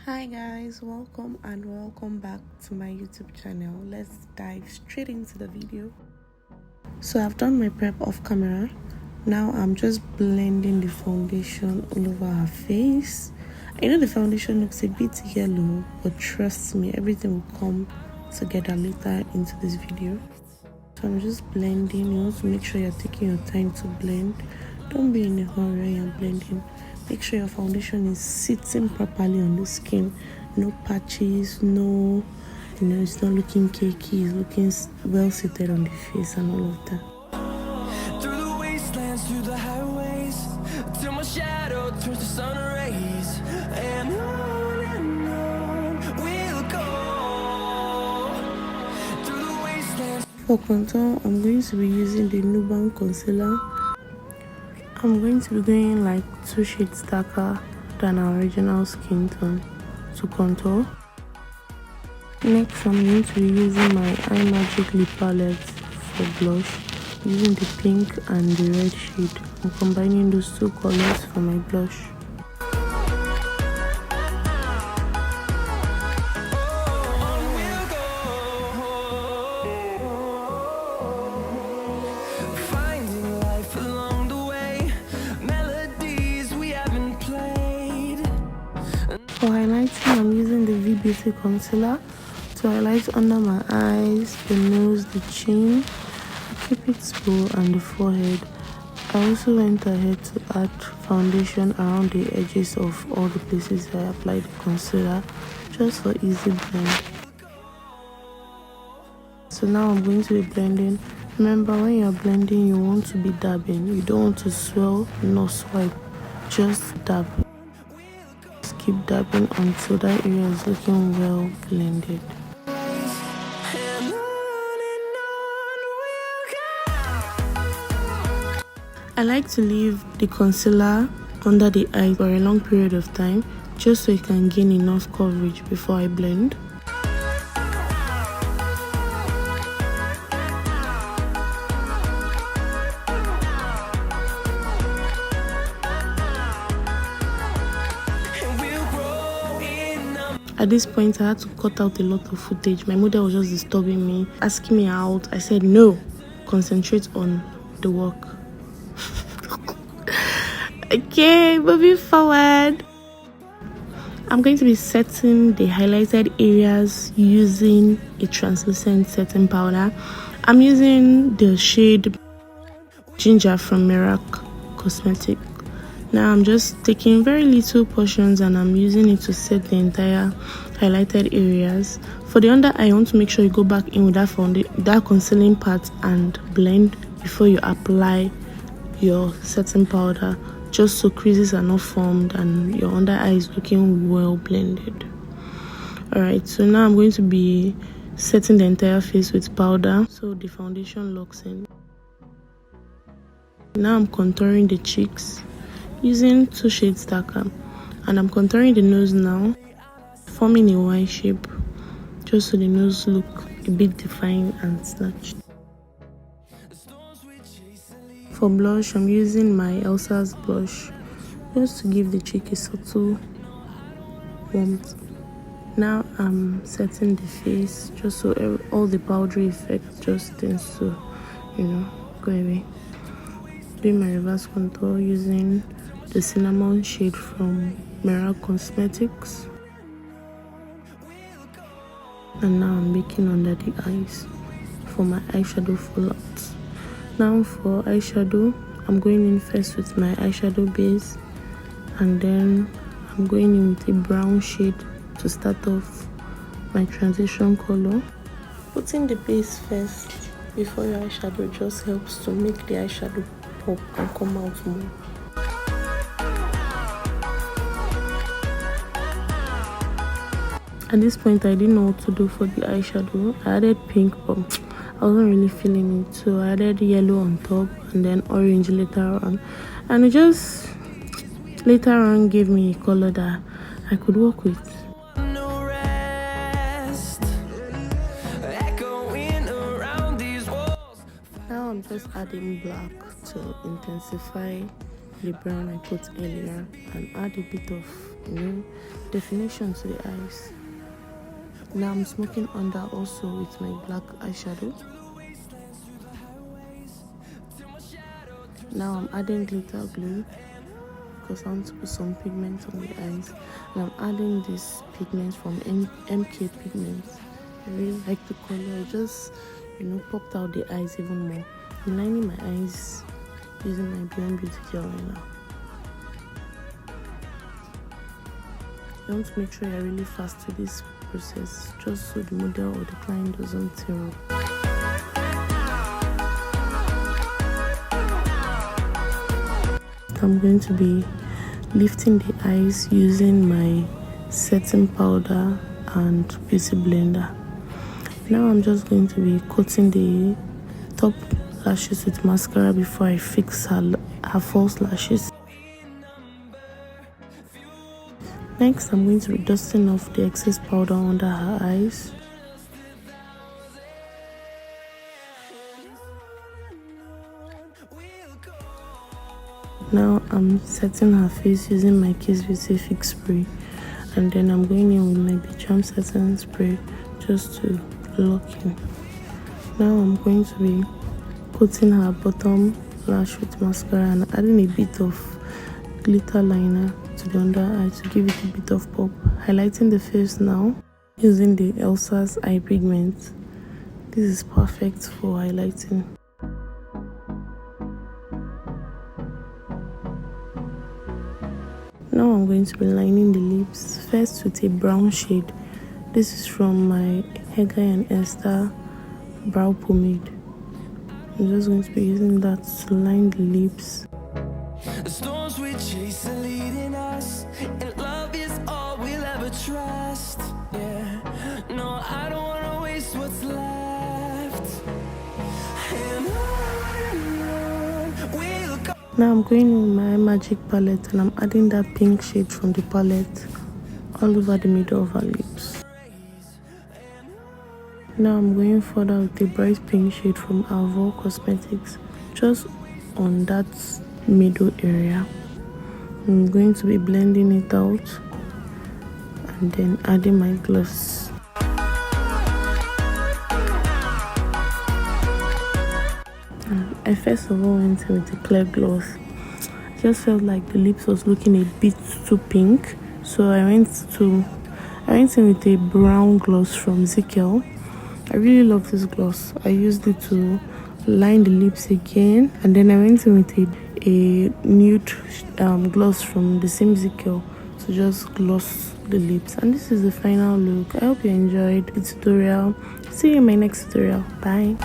Hi guys, welcome back to my YouTube channel. Let's dive straight into the video. So I've done my prep off camera. Now I'm just blending the foundation all over her face. I know the foundation looks a bit yellow, but trust me, everything will come together later into this video. So I'm just blending. You want to make sure you're taking your time to blend. Don't be in a hurry when you're blending. Make sure your foundation is sitting properly on the skin. No patches, no, it's not looking cakey. It's looking well seated on the face and all of that. Through the wastelands, through the highways, till my shadow turns to sun rays, and on we'll go. Through the wastelands. For contour, I'm going to be using the Nubank concealer. I'm going to be going like 2 shades darker than our original skin tone to contour. Next, I'm going to be using my iMagic lip palette for blush, using the pink and the red shade. I'm combining those two colors for my blush. For highlighting, I'm using the V Beauty concealer to highlight under my eyes, the nose, the chin, the cupid's bow and the forehead. I also went ahead to add foundation around the edges of all the places I applied the concealer, just for easy blend. So now I'm going to be blending. Remember, when you're blending, you want to be dabbing. You don't want to swirl nor swipe, just dab. Keep dabbing until that area is looking well blended. I like to leave the concealer under the eye for a long period of time, just so it can gain enough coverage before I blend. At this point, I had to cut out a lot of footage. My model was just disturbing me, asking me out. I said, no, concentrate on the work. Okay, moving forward. I'm going to be setting the highlighted areas using a translucent setting powder. I'm using the shade Ginger from Mirac Cosmetics. Now I'm just taking very little portions and I'm using it to set the entire highlighted areas. For the under eye, I want to make sure you go back in with that concealing part and blend before you apply your setting powder, just so creases are not formed and your under eye is looking well blended. Alright, so now I'm going to be setting the entire face with powder so the foundation locks in. Now I'm contouring the cheeks using 2 shades darker, and I'm contouring the nose now, forming a Y shape, just so the nose look a bit defined and snatched. For blush, I'm using my Elsa's blush, just to give the cheek a subtle warmth. Now I'm setting the face, just so all the powdery effect just tends to, go away. Doing my reverse contour using the cinnamon shade from Mirac Cosmetics, and now I'm making under the eyes for my eyeshadow fallout. Now for eyeshadow, I'm going in first with my eyeshadow base, and then I'm going in with a brown shade to start off my transition color. Putting the base first before your eyeshadow just helps to make the eyeshadow pop and come out more. At this point, I didn't know what to do for the eyeshadow. I added pink, but I wasn't really feeling it, so I added yellow on top and then orange later on, and it just later on gave me a color that I could work with. Now I'm just adding black to intensify the brown I put earlier and add a bit of new definition to the eyes. Now I'm smoking under also with my black eyeshadow. Now I'm adding glitter glue because I want to put some pigment on the eyes, and I'm adding this pigment from MK Pigments. I really like the color. It just, popped out the eyes even more. I'm lining my eyes using my Beyond Beauty gel liner. You want to make sure you're really fast with this process, just so the model or the client doesn't tear up. I'm going to be lifting the eyes using my setting powder and beauty blender. Now I'm just going to be coating the top lashes with mascara before I fix her false lashes. Next, I'm going to be dusting off the excess powder under her eyes. Now I'm setting her face using my Kiss Beauty Fix Spray, and then I'm going in with my Bicham setting spray just to lock in. Now I'm going to be coating her bottom lash with mascara and adding a bit of glitter liner to the under eye to give it a bit of pop. Highlighting the face now using the Elsa's eye pigment. This is perfect for highlighting. Now I'm going to be lining the lips first with a brown shade. This is from my Hega and Esther brow pomade. I'm just going to be using that to line the lips. The storms we chase are leading us, and love is all we'll ever trust. Yeah, no, I don't wanna waste what's left. And on we'll go. Now I'm going in with my magic palette and I'm adding that pink shade from the palette all over the middle of her lips. Now I'm going further with the bright pink shade from Avon Cosmetics, just on that middle area. I'm going to be blending it out and then adding my gloss. I first of all went in with the clear gloss. I just felt like the lips was looking a bit too pink, so I went in with a brown gloss from Zickel. I really love this gloss. I used it to line the lips again, and then I went in with a nude gloss from the same Zickel to just gloss the lips. And this is the final look. I hope you enjoyed the tutorial. See you in my next tutorial. Bye.